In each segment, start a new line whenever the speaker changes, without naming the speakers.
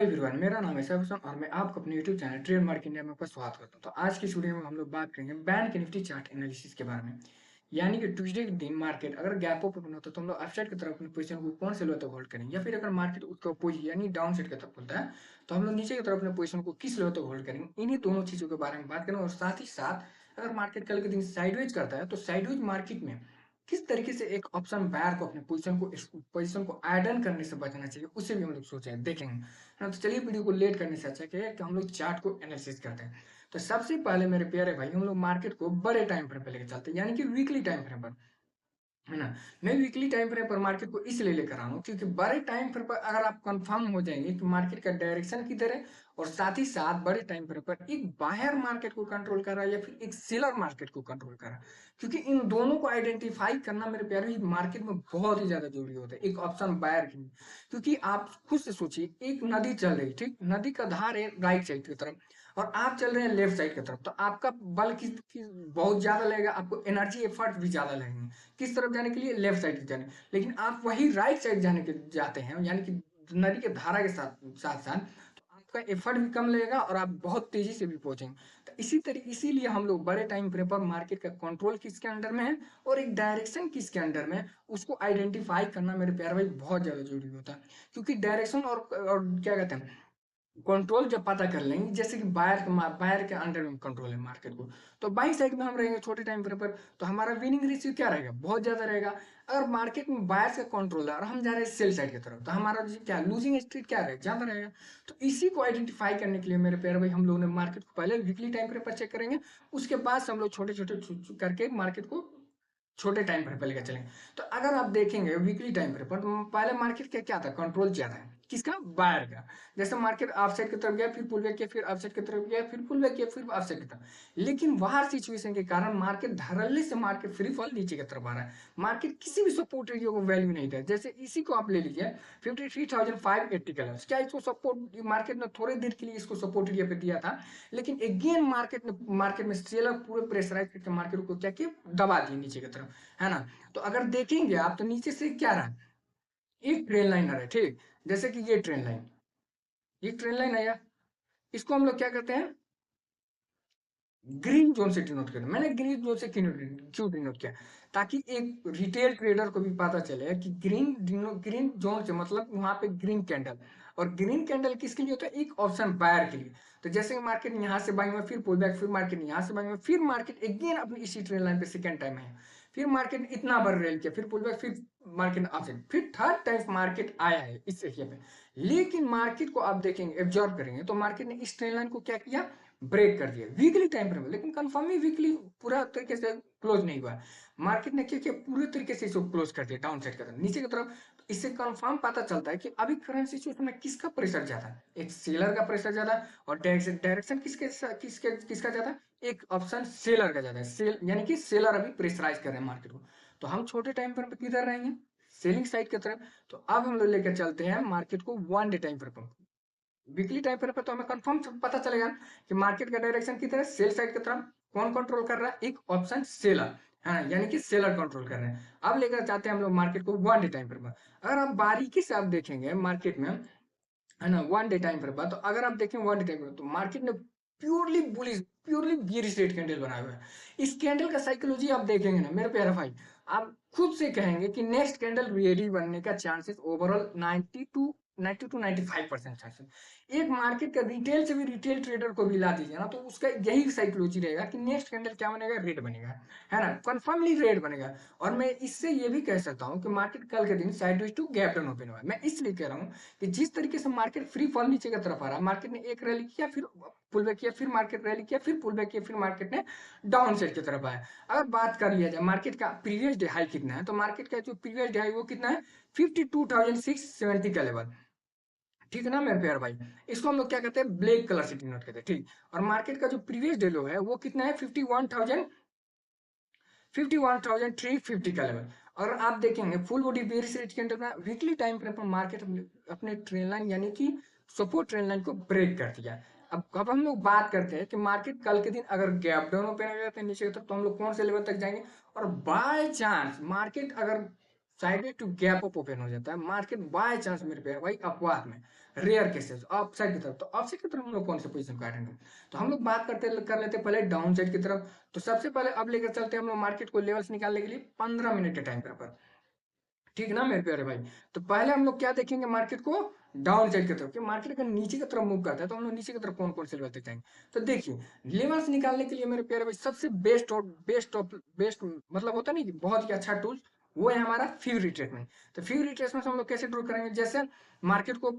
Everyone, मेरा नाम है सैफसन और मैं आपको अपने YouTube channel trade market India में आपका स्वागत करता हूं। तो आज की इस वीडियो में हम लोग बात करेंगे बैंक निफ्टी चार्ट एनालिसिस के बारे में। यानी कि ट्यूसडे के दिन मार्केट अगर गैप अप ओपन होता है तो हम लोग अपसाइड की तरफ अपनी पोजीशन को कौन से लेवल तक होल्ड करेंगे, या फिर अगर मार्केट उसका अपोजिट यानी डाउन साइड की तरफ खुलता है तो हम लोग नीचे की तरफ अपने पोजीशन को किस लेवल तक होल्ड करेंगे। इन्हीं दोनों चीजों के बारे में बात करेंगे और साथ ही साथ अगर मार्केट कल के दिन साइडवेज करता है तो साइडवेज मार्केट में किस तरीके से एक ऑप्शन बायर को अपने पोजीशन को ऐड ऑन करने से बचना चाहिए, उसे भी हम लोग सोचे देखेंगे। हाँ, तो चलिए वीडियो को लेट करने से अच्छा क्या है कि हम लोग चार्ट को एनालिसिस करते हैं। तो सबसे पहले मेरे प्यारे भाई हम लोग मार्केट को बड़े टाइम फ्रेम पे लेके चलते हैं, यानी कि वीकली टाइम फ्रेम पर, है ना। मैं वीकली टाइम फ्रेम पर मार्केट को इसलिए लेकर आ रहा हूँ क्योंकि बड़े टाइम फ्रेम पर अगर आप कंफर्म हो जाएंगे कि मार्केट का डायरेक्शन किधर है और साथ ही साथ बड़े टाइम फ्रेम पर एक बायर मार्केट को कंट्रोल कर रहा है या फिर एक सेलर मार्केट को कंट्रोल कर रहा है, क्योंकि इन दोनों को आइडेंटिफाई करना मेरे प्यारे मार्केट में बहुत ही ज्यादा जरूरी होता है एक ऑप्शन बायर के लिए। क्योंकि आप खुद से सोचिए, एक नदी चल रही, ठीक, नदी का धार है राइट साइड की तरफ और आप चल रहे हैं लेफ्ट साइड की तरफ, तो आपका बल बहुत ज्यादा लगेगा, आपको एनर्जी एफर्ट भी ज्यादा लगेंगे किस तरफ जाने के लिए, लेफ्ट साइड जाने। लेकिन आप वही राइट साइड जाने के जाते हैं, यानी कि नदी के धारा के साथ साथ साथ तो आपका एफर्ट भी कम लगेगा और आप बहुत तेजी से भी पहुंचेंगे। तो इसीलिए हम लोग बड़े टाइम फ्रेम पर मार्केट का कंट्रोल किसके अंडर में है और एक डायरेक्शन किसके अंडर में है, उसको आइडेंटिफाई करना मेरे प्यारे भाई बहुत ज्यादा जरूरी होता है। क्योंकि डायरेक्शन और क्या कहते हैं, कंट्रोल जब पता कर लेंगे, जैसे कि बायर के अंडर में कंट्रोल है मार्केट को, तो बाइंग साइड में हम रहेंगे छोटे टाइम फ्रेम पर, तो हमारा विनिंग रेशियो क्या रहेगा, बहुत ज्यादा रहेगा। अगर मार्केट में बायर्स का कंट्रोल है और हम जा रहे हैं सेल साइड की तरफ, तो हमारा जो क्या लूजिंग स्ट्रीट क्या रहेगा, ज्यादा रहेगा। तो इसी को आइडेंटिफाई करने के लिए मेरे प्यारे भाई हम लोगों ने मार्केट को पहले वीकली टाइम फ्रेम पर चेक करेंगे, उसके बाद से हम लोग छोटे छोटे करके मार्केट को छोटे टाइम फ्रेम पे लेकर चलेंगे। तो अगर आप देखेंगे वीकली टाइम फ्रेम पर, तो पहले मार्केट का क्या था, कंट्रोल ज्यादा है किसका, बायर का। जैसे मार्केट अपसाइड की तरफ गया, फिर पुल बैक किया, फिर अपसाइड की तरफ गया, फिर पुल बैक किया, फिर अपसाइड की तरफ। लेकिन बाहर सिचुएशन के कारण मार्केट धड़ल्ले से मार्केट फ्री फॉल नीचे की तरफ आ रहा है। मार्केट किसी भी सपोर्ट एरिया को वैल्यू नहीं दे, जैसे इसी को आप ले लीजिए 53,580 का लेवल, क्या इसको सपोर्ट, मार्केट ने थोड़ी देर के लिए इसको सपोर्ट एरिया पे दिया था, लेकिन अगेन मार्केट में सेलर पूरे प्रेशराइज करके मार्केट को क्या किया, दबा दिए नीचे की तरफ, है ना। तो अगर देखेंगे आप तो नीचे से क्या रहा, एक ट्रेन लाइन आ रहा है, ठीक, जैसे कि ये ट्रेन लाइन, ये ट्रेन लाइन आया, इसको हम लोग क्या करते हैं, ग्रीन जोन से डिनोट करते हैं। मैंने ग्रीन जोन से क्यों डिनोट किया, ताकि एक रिटेल ट्रेडर को भी पता चले कि ग्रीन जोन से मतलब वहां पे ग्रीन कैंडल, और ग्रीन कैंडल किसके लिए होता है, एक ऑप्शन बायर के लिए। तो जैसे मार्केट यहाँ से बाइंग में, फिर पुल बैक, फिर मार्केट यहाँ से बाइंग में, फिर मार्केट अगेन अपनी इसी ट्रेन लाइन पे सेकंड टाइम है, फिर मार्केट इतना बार रेल किया, फिर पुल बैक, फिर मार्केट ऑप्शन, फिर थर्ड टाइम मार्केट आया है इस एरिया पे। लेकिन मार्केट को आप देखेंगे, ऑब्जर्व करेंगे तो मार्केट ने इस ट्रेन लाइन को क्या किया, ब्रेक कर दिया वीकली टाइम फ्रेम में, लेकिन कंफर्म ही वीकली पूरा तरीके से क्लोज नहीं हुआ। मार्केट ने क्या किया, पूरे तरीके से इसको क्लोज कर दिया डाउन साइड की तरफ, नीचे की तरफ। तो इससे कंफर्म पता चलता है कि अभी करंट सिचुएशन में किसका प्रेशर ज्यादा है, एक सेलर का प्रेशर ज्यादा है, और डायरेक्शन किसका ज्यादा है, एक ऑप्शन सेलर का ज्यादा है, सेल यानी कि सेलर अभी प्रेशराइज कर रहे हैं मार्केट को। तो हम छोटे टाइम फ्रेम पे किधर रहेंगे, सेलिंग साइड की तरफ। तो अब हम लोग लेकर चलते हैं मार्केट को one day time frame, weekly time frame पे, तो हमें कंफर्म पता चलेगा कि मार्केट का डायरेक्शन किधर है, सेल साइड की तरफ। कौन कंट्रोल कर रहा है, एक ऑप्शन सेलर, है, यानी कि सेलर कंट्रोल कर रहे हैं। अब लेकर चाहते हैं हम लोग मार्केट को वन डे टाइम फ्रेम पर। अगर आप बारीकी से आप देखेंगे मार्केट में, है ना, वन डे टाइम फ्रेम पर, तो अगर आप देखें वन डे टाइम फ्रेम, तो मार्केट ने purely bullish, purely bearish rate candle बनाया हुआ है। इस कैंडल का साइकोलॉजी आप देखेंगे ना मेरे प्यारे भाई, आप खुद से कहेंगे कि नेक्स्ट कैंडल रेडी बनने का चांसेस ओवरऑल 90 टू 95% चांसेस। एक मार्केट का रिटेल से भी रिटेल ट्रेडर को भी ला दीजिए ना, तो उसका यही साइकोलॉजी रहेगा कि नेक्स्ट कैंडल क्या बनेगा, रेड बनेगा, है ना, कंफर्मली रेड बनेगा। और मैं इससे ये भी कह सकता हूँ कि मार्केट कल के दिन sideways to gap down open हुआ है। मैं इसलिए कह रहा हूँ कि जिस तरीके से मार्केट फ्री फॉल नीचे की तरफ आ रहा है, मार्केट ने एक रैली किया, फिर पुल बैक किया, फिर मार्केट रैली किया, फिर पुल बैक किया, फिर मार्केट ने डाउन साइड की तरफ आया। अगर बात कर लिया जाए मार्केट का प्रीवियस डे हाई कितना है, तो मार्केट का जो प्रीवियस डे हाई वो कितना है, 52,670 का लेवल, ठीक है ना मेरे प्यार भाई। इसको हम लोग क्या कहते हैं, ब्लैक कलर से डिनोट करते हैं, ठीक। और मार्केट का जो प्रीवियस डे लो है वो कितना है, 51,350 का लेवल। और आप देखेंगे फुल बॉडी बेयरिश रेट के अंदर वीकली टाइम फ्रेम पर मार्केट अपने ट्रेन लाइन यानी कि सपोर्ट ट्रेन लाइन को ब्रेक कर दिया। अब हम लोग बात करते हैं कि मार्केट कल के दिन अगर गैप डाउन ओपन हो जाते हैं नीचे की तरफ, तो हम लोग कौन से लेवल तक जाएंगे। और बाय चांस मार्केट अगर sideways to gap up open हो जाता है, मार्केट बाय चांस मेरे पे भाई अपवाद में, रेयर केसेस अपसाइड की तरफ, तो अपसाइड की तरफ हम लोग कौन से पोजीशन को अटेंड करें? तो हम लोग बात करते कर लेते हैं पहले डाउन साइड की तरफ। तो सबसे पहले अब लेकर चलते हैं हम लोग मार्केट को लेवल्स निकालने के लिए 15 मिनट के टाइम पर। ठीक ना मेरे प्यारे भाई? तो पहले हम लोग क्या देखेंगे मार्केट को डाउन साइड की तरफ, कि मार्केट अगर नीचे की तरफ मूव करता है तो हम लोग नीचे की तरफ कौन कौन से लेवल तक जाएंगे। तो देखिए, लेवल्स निकालने के लिए मेरे प्यारे भाई सबसे बेस्ट मतलब होता नहीं कि बहुत ही अच्छा टूल, वो है हमारा फ्यू रिट्रेसमेंट। तो फ्यू रिट्रेसमेंट हम लोग कैसे ड्रॉ करेंगे? जैसे मार्केट को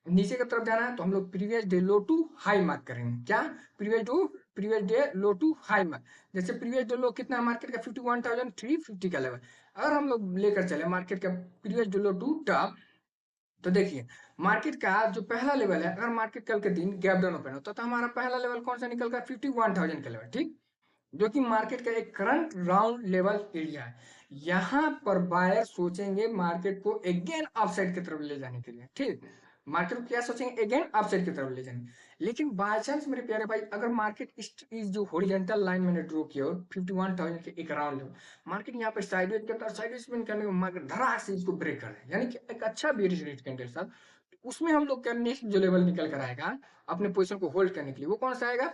नीचे की तरफ जाना है तो हम लोग previous day low to high mark करेंगे। क्या? Previous day low to high mark. जैसे प्रीवियस डे लो कितना है मार्केट का? 51,350 का लेवल। अगर हम लोग लेकर चले मार्केट का previous day low to top, तो देखिए मार्केट का जो पहला लेवल है, अगर मार्केट कल के दिन गैप डाउन ओपन होता तो हमारा पहला लेवल कौन सा निकल गया? 51,000 का लेवल। ठीक, जो कि मार्केट का एक करंट राउंड लेवल एरिया है। यहाँ पर बायर सोचेंगे मार्केट को अगेन अपसाइड की तरफ ले जाने के लिए। ठीक, मार्केट को क्या सोचेंगे? अगेन अपसाइड की तरफ ले जाने। लेकिन बाय चांस मेरे प्यारे भाई, अगर मार्केट इस जो हॉरिजॉन्टल लाइन मैंने ड्रॉ किया और 51,000 के एक राउंड लेवल, मार्केट यहाँ पर साइडवेज करता है, साइडवेज स्पिन करने को मार्केट धड़ाक से इसको ब्रेक कर दे, यानी कि एक अच्छा बेरिश रेट कैंडल साथ, उसमें हम लोग का नेक्स्ट जो लेवल निकल कर आएगा अपने पोजीशन को होल्ड करने के लिए, वो कौन सा आएगा?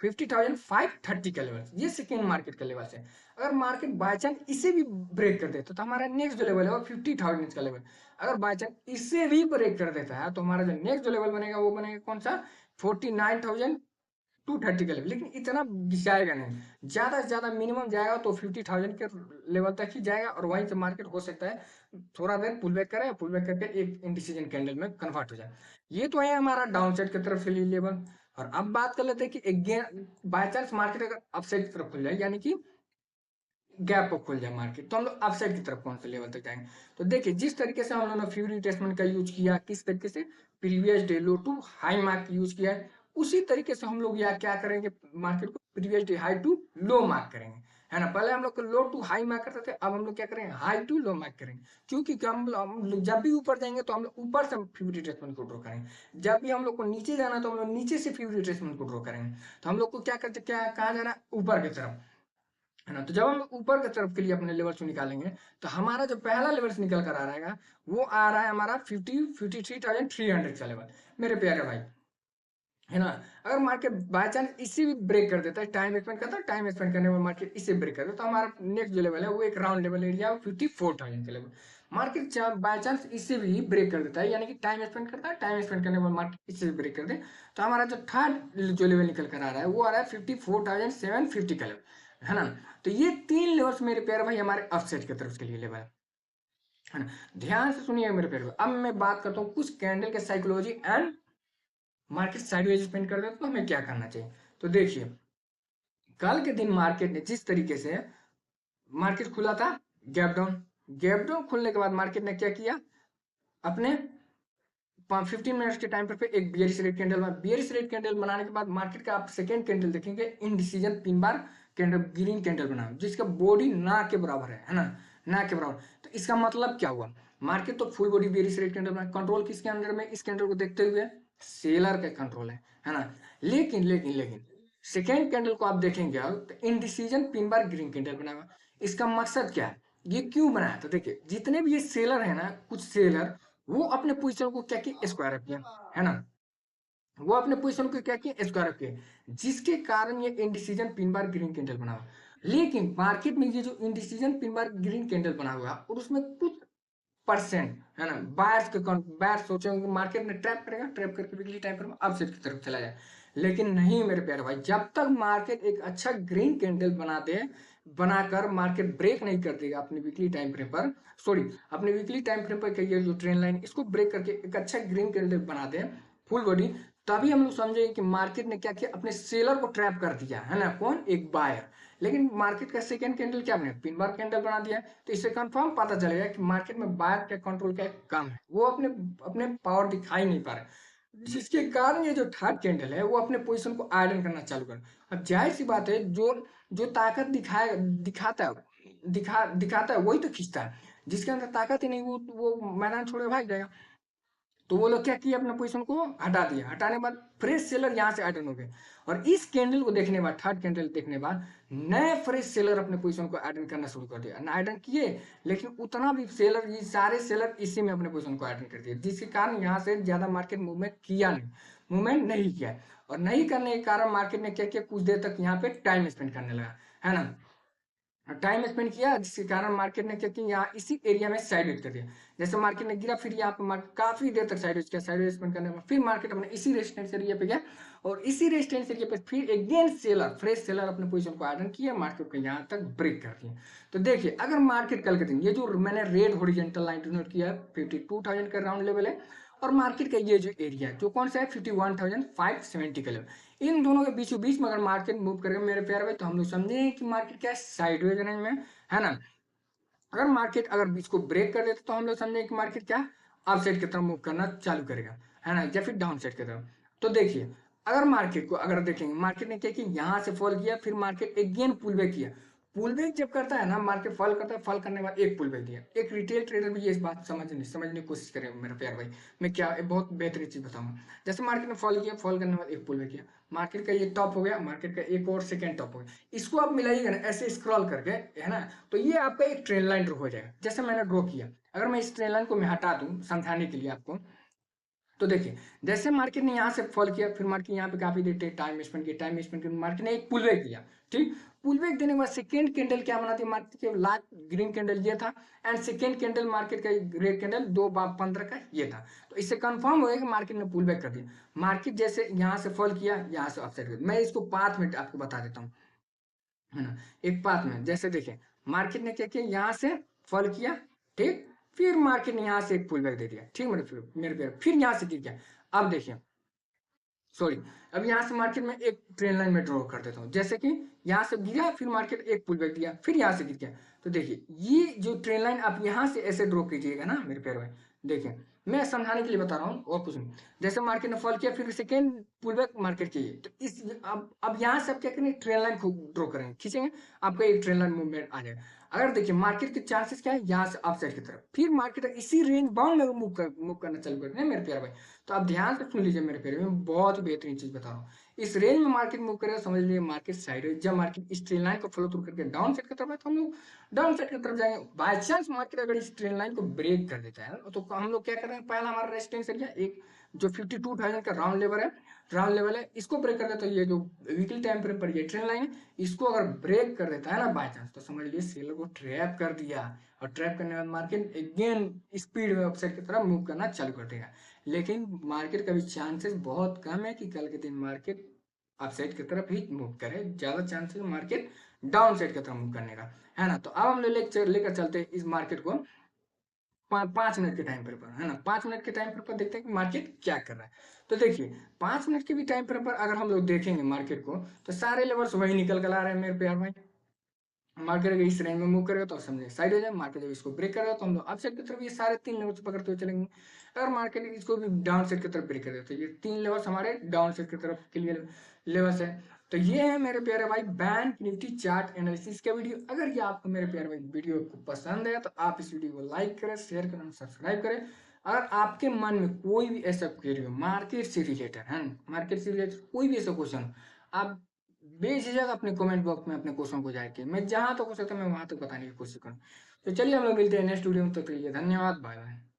50,530 का लेवल। ये सेकेंड मार्केट का लेवल है। अगर मार्केट बाय चांस इसे भी ब्रेक कर देता तो हमारा नेक्स्ट जो लेवल है वो 50,000 का लेवल। अगर बाय चांस इसे भी ब्रेक कर देता है तो हमारा जो नेक्स्ट जो लेवल बनेगा वो बनेगा कौन सा? 49,230 का लेवल। लेकिन इतना जाएगा नहीं, ज्यादा से ज्यादा मिनिमम जाएगा तो 50,000 के लेवल तक ही जाएगा, और वहीं से मार्केट हो सकता है थोड़ा देर पुल बैक करे, पुल बैक करके एक इंडिसीजन कैंडल में कन्वर्ट हो जाए। ये तो है हमारा डाउन साइड की तरफ के लिए लेवल। और अब बात कर लेते हैं कि अगेन बाय चांस मार्केट अगर अपसाइड की तरफ खुल जाए, यानी कि गैप को खुल जाए मार्केट, तो हम लोग अपसाइड की तरफ कौन से लेवल तक जाएंगे? तो देखिए, जिस तरीके से हम लोगों ने फ्यूरी रिट्रेसमेंट का यूज किया, किस तरीके से previous day low to high mark use किया है, उसी तरीके से हम लोग यहाँ क्या करेंगे? मार्केट को previous day high to low mark करेंगे, है ना? पहले हम लोग लो टू हाई मार्क करते थे, अब हम लोग क्या करेंगे? हाई टू लो मार्क करेंगे। क्योंकि हम लोग जब भी ऊपर जाएंगे तो हम लोग ऊपर से फ्यूरी रिट्रेसमेंट को ड्रॉ करेंगे, जब भी हम लोग को नीचे जाना तो हम लोग नीचे से फ्यूरी रिट्रेसमेंट को ड्रॉ करेंगे। तो हम लोग को क्या करते, क्या कहाँ जाना? ऊपर की तरफ, है ना? तो जब हम लोग ऊपर की तरफ के लिए अपने लेवल्स को निकालेंगे तो हमारा जो पहला लेवल्स निकल कर आ रहेगा वो आ रहा है हमारा 53,300 का लेवल, मेरे प्यारे भाई, है ना? अगर मार्केट बाय चांस इसे भी ब्रेक कर देता है, टाइम स्पेंड करता है, टाइम स्पेंड करने में मार्केट इसे ब्रेक कर देता है, तो हमारा नेक्स्ट जो लेवल है वो एक राउंड लेवल एरिया है 54,000 का लेवल। मार्केट बाय चांस इसे भी ब्रेक कर देता है, यानी कि टाइम स्पेंड करता है, टाइम स्पेंड करने में मार्केट इसे भी ब्रेक कर दे, तो हमारा जो थर्ड जो लेवल निकल कर आ रहा है वो आ रहा है 54,750 का लेवल, है ना? तो ये तीन लेवल्स मेरे प्यारे भाई हमारे अपसाइड की तरफ के लिए लेवल है ना? ध्यान से सुनिए मेरे प्यारे भाई। अब मैं बात करता हूँ कुछ कैंडल के psychology and market sideways spend कर दे तो हमें क्या करना चाहिए। तो देखिए, कल के दिन मार्केट ने जिस तरीके से मार्केट खुला था गैप डाउन, गैप डाउन खुलने के बाद मार्केट ने क्या किया? अपने 15 मिनट्स के टाइम पर एक बियरिश रेड कैंडल बना, बियरिश रेड कैंडल बनाने के बाद मार्केट का आप सेकेंड कैंडल देखेंगे इनडिसीजन 3 बार कैंडल ग्रीन कैंडल बना, जिसका बॉडी ना के बराबर है ना? ना के बराबर। तो इसका मतलब क्या हुआ? मार्केट तो full body bearish red candle बना, कंट्रोल किसके अंडर में? इस कैंडल को देखते हुए सेलर का कंट्रोल है ना? लेकिन सेकेंड कैंडल को आप देखेंगे अब तो इनडिसीजन 3 बार ग्रीन कैंडल बना हुआ। इसका मकसद क्या है? ये क्यों बनाया? तो देखिए, जितने भी ये सेलर है ना, कुछ सेलर वो अपने पोजीशन को क्या किए? स्क्वायर अप किया, है ना? वो अपने पोजीशन को क्या किए? स्क्वायर अप किए, जिसके कारण ये इनडिसीजन 3 बार ग्रीन कैंडल बना हुआ। लेकिन मार्केट में ये जो इनडिसीजन 3 बार ग्रीन कैंडल बना हुआ और उसमें कुछ परसेंट, है ना, बायर्स सोचेंगे मार्केट में ट्रैप करेगा, ट्रैप करके वीकली टाइम फ्रेम अपसाइड की तरफ चला जाए। लेकिन नहीं मेरे प्यारे भाई, जब तक मार्केट एक अच्छा ग्रीन कैंडल बना दे, बनाकर मार्केट ब्रेक नहीं कर देगा अपने वीकली टाइम फ्रेम पर, सॉरी अपने वीकली टाइम फ्रेम पर ये जो ट्रेंड लाइन इसको ब्रेक करके एक अच्छा ग्रीन कैंडल बना दे फुल बॉडी, तभी हम लोग समझेंगे कि मार्केट ने क्या किया? अपने सेलर को ट्रैप कर दिया, है ना? कौन? एक बायर। लेकिन मार्केट का सेकंड कैंडल क्या बने? 3 बार कैंडल बना दिया, तो इससे कंफर्म पता चलेगा कि मार्केट में बायर का कंट्रोल क्या कम है, वो अपने अपने पावर दिखाई नहीं पा रहे, जिसके कारण ये जो थर्ड कैंडल है वो अपने पोजीशन को आयरन करना चालू कर। अब जाहिर सी बात है, जो जो ताकत दिखाता है, दिखाता है वही तो खींचता है, जिसके अंदर ताकत ही नहीं वो मैदान छोड़े भाग जाएगा। तो वो लोग क्या किए, अपने पोजीशन को हटा दिया। हटाने के बाद फ्रेश सेलर यहाँ से अटेंड हो गए, और इस कैंडल को देखने के बाद, थर्ड कैंडल देखने के बाद नए फ्रेश सेलर अपने पोजीशन को अटेंड करना शुरू कर दिया। अटेंड किए, लेकिन उतना भी सेलर, ये सारे सेलर इसी में अपने पोजीशन को अटेंड कर दिए, जिसके कारण यहाँ से ज्यादा मार्केट मूवमेंट किया नहीं, मूवमेंट नहीं किया। और नहीं करने के कारण मार्केट ने क्या किया, कुछ देर तक यहाँ पे टाइम स्पेंड करने लगा, है ना, टाइम स्पेंड किया, जिसके कारण मार्केट ने क्या किया, यहाँ इसी एरिया में साइडवेज कर दिया। जैसे मार्केट ने गिरा, फिर यहाँ पे मार्केट काफी देर तक साइडवेज किया, साइडवेज स्पेंड करने के बाद फिर मार्केट अपने इसी रेजिस्टेंस एरिया पे गया, और इसी रेजिस्टेंस एरिया पे फिर अगेन सेलर, फ्रेश सेलर अपने पोजीशन को अटेंड किया, मार्केट को यहाँ तक ब्रेक कर दिया। तो देखिए, अगर मार्केट कल के दिन, ये जो मैंने रेड हॉरिजॉन्टल लाइन डिनोट किया है, 52,000 का राउंड लेवल है, और मार्केट का ये जो एरिया है, जो कौन सा है, 51,570 का लेवल, इन दोनों के बीचों बीच में अगर मार्केट मूव करेगा मेरे प्यारे भाई, तो हम लोग समझेंगे कि मार्केट क्या है, साइडवेज रेंज में, है ना। अगर मार्केट अगर इसको ब्रेक कर देता, तो हम लोग समझेंगे कि मार्केट क्या अप साइड की तरफ मूव करना चालू करेगा, है ना, या फिर डाउन साइड की तरफ। तो देखिए, अगर मार्केट को अगर देखेंगे, मार्केट ने क्या किया, यहाँ से फॉल किया, फिर मार्केट अगेन पुल बैक किया। पुल बैक जब करता है ना, मार्केट फॉल करता है, फॉल करने के बाद एक पुल बैक दिया। एक रिटेल ट्रेडर भी ये इस बात समझने की कोशिश करेगा मेरा प्यार भाई। मैं क्या एक बहुत बेहतरीन चीज बताऊंगा। जैसे मार्केट ने फॉल किया, फॉल करने के बाद एक पुल बैक किया, मार्केट का ये टॉप हो गया, मार्केट का एक और सेकंड टॉप हो गया, इसको आप मिलाइएगा ना ऐसे स्क्रॉल करके, है ना, तो ये आपका एक ट्रेन लाइन ड्रॉ हो जाएगा, जैसे मैंने ड्रॉ किया। अगर मैं इस ट्रेन लाइन को मैं हटा दूं समझाने के लिए आपको, तो देखिए, जैसे मार्केट ने यहाँ से फॉल किया, फिर मार्केट यहाँ पे काफी देर टाइम स्पेंड किया, टाइम स्पेंड किया, मार्केट ने एक पुल बैक दिया, ठीक। पुल बैक देने के बाद सेकंड कैंडल क्या बना थी, मार्केट के लास्ट ग्रीन कैंडल ये था, एंड सेकंड कैंडल मार्केट का रेड कैंडल 2/15 का ये था। तो इससे कंफर्म हो गया कि मार्केट ने पुल बैक कर दिया। मार्केट जैसे यहाँ से फॉल किया, यहाँ से अपसाइड कर, मैं इसको 5 मिनट आपको बता देता हूँ, है ना, एक बात में, जैसे देखिए, मार्केट ने क्या किया, यहाँ से फॉल किया, ठीक, फिर मार्केट ने यहाँ से एक पुल बैक दे दिया, ठीक, मेरे पे फिर यहाँ से गिर गया। अब देखिए, सॉरी, अब यहाँ से मार्केट में एक ट्रेन लाइन में ड्रॉ कर देता हूँ, जैसे कि यहाँ से गिरा, फिर मार्केट एक पुल बैक दिया, फिर यहाँ से गिर गया। तो देखिए, ये जो ट्रेन लाइन आप यहाँ से ऐसे ड्रॉ कीजिएगा ना मेरे प्यारे भाई, देखिए, मैं समझाने के लिए बता रहा हूँ और कुछ नहीं। जैसे मार्केट ने फॉल किया, फिर सेकेंड पुल बैक मार्केट की, तो इस अब यहाँ से आप क्या करेंगे, ट्रेन लाइन को ड्रॉ करेंगे, खींचेंगे, आपका एक ट्रेन लाइन मूवमेंट आ जाएगा। अगर देखिए, मार्केट के चांसेस क्या है, यहाँ से अप साइड की तरफ, फिर मार्केट इसी रेंज बाउंड में मूव करना चालू करते हैं मेरे प्यारे भाई। तो आप ध्यान से सुन लीजिए मेरे प्यारे, मैं बहुत ही बेहतरीन चीज बता रहा हूँ। इस रेंज में मार्केट मूव करेगा, समझ लीजिए मार्केट साइड है। जब मार्केट इस ट्रेन लाइन को फॉलो थ्रू करके डाउन साइड की तरफ है, तो हम लोग डाउन साइड की तरफ जाएंगे। बाय चांस मार्केट अगर इस ट्रेन लाइन को ब्रेक कर देता है, तो हम लोग क्या करेंगे, पहला हमारा रेजिस्टेंस एरिया एक जो 52,000 का राउंड लेवल है, इसको ब्रेक कर देता है। ये जो वीकली टाइम फ्रेम पर ये ट्रेन लाइन है, इसको अगर ब्रेक कर देता है ना बाय चांस, तो समझ लीजिए सेलर को ट्रैप कर दिया, और ट्रैप करने के बाद मार्केट अगेन स्पीड में अपसाइड की तरफ मूव करना चालू कर देगा। लेकिन मार्केट का भी चांसेस बहुत कम है कि कल के दिन मार्केट अपसाइड की तरफ ही मूव करे, ज्यादा चांसेस मार्केट डाउन साइड की तरफ मूव करने का, है ना। तो अब हम लोग लेकर चलते हैं इस मार्केट को 5 मिनट के टाइम पर, है ना, 5 मिनट के टाइम पर देखते हैं कि मार्केट क्या कर रहा है। तो देखिए, 5 मिनट के भी टाइम पर अगर हम लोग देखेंगे मार्केट को, तो सारे लेवल्स वही निकल कर आ रहे हैं मेरे प्यार भाई। मार्केट अगर इस रेंज में मूव करेगा तो समझे साइड हो जाए, मार्केट जब इसको ब्रेक करेगा तो हम लोग अप साइड की तरफ ये सारे 3 लेवल्स पकड़ते हुए चलेंगे। अगर मार्केट इसको भी डाउन साइड की तरफ ब्रेक करेगा, तो ये 3 लेवल्स हमारे डाउन साइड की तरफ के लिए लेवल्स है। तो ये है मेरे प्यारे भाई बैंक निफ्टी चार्ट एनालिसिस का वीडियो। अगर ये आपको मेरे प्यारे भाई वीडियो को पसंद है, तो आप इस वीडियो को लाइक करें, शेयर करें, सब्सक्राइब करें। अगर आपके मन में कोई भी ऐसा क्वेरी हो मार्केट से रिलेटेड, है, मार्केट से रिलेटेड कोई भी ऐसा क्वेश्चन, आप बेझिझक अपने कमेंट बॉक्स में अपने क्वेश्चन को जाके, मैं जहां तक हो सकता है मैं वहां तक बताने की कोशिश करूँ। तो चलिए हम लोग मिलते हैं नेक्स्ट वीडियो में, तो के लिए धन्यवाद, बाय बाय।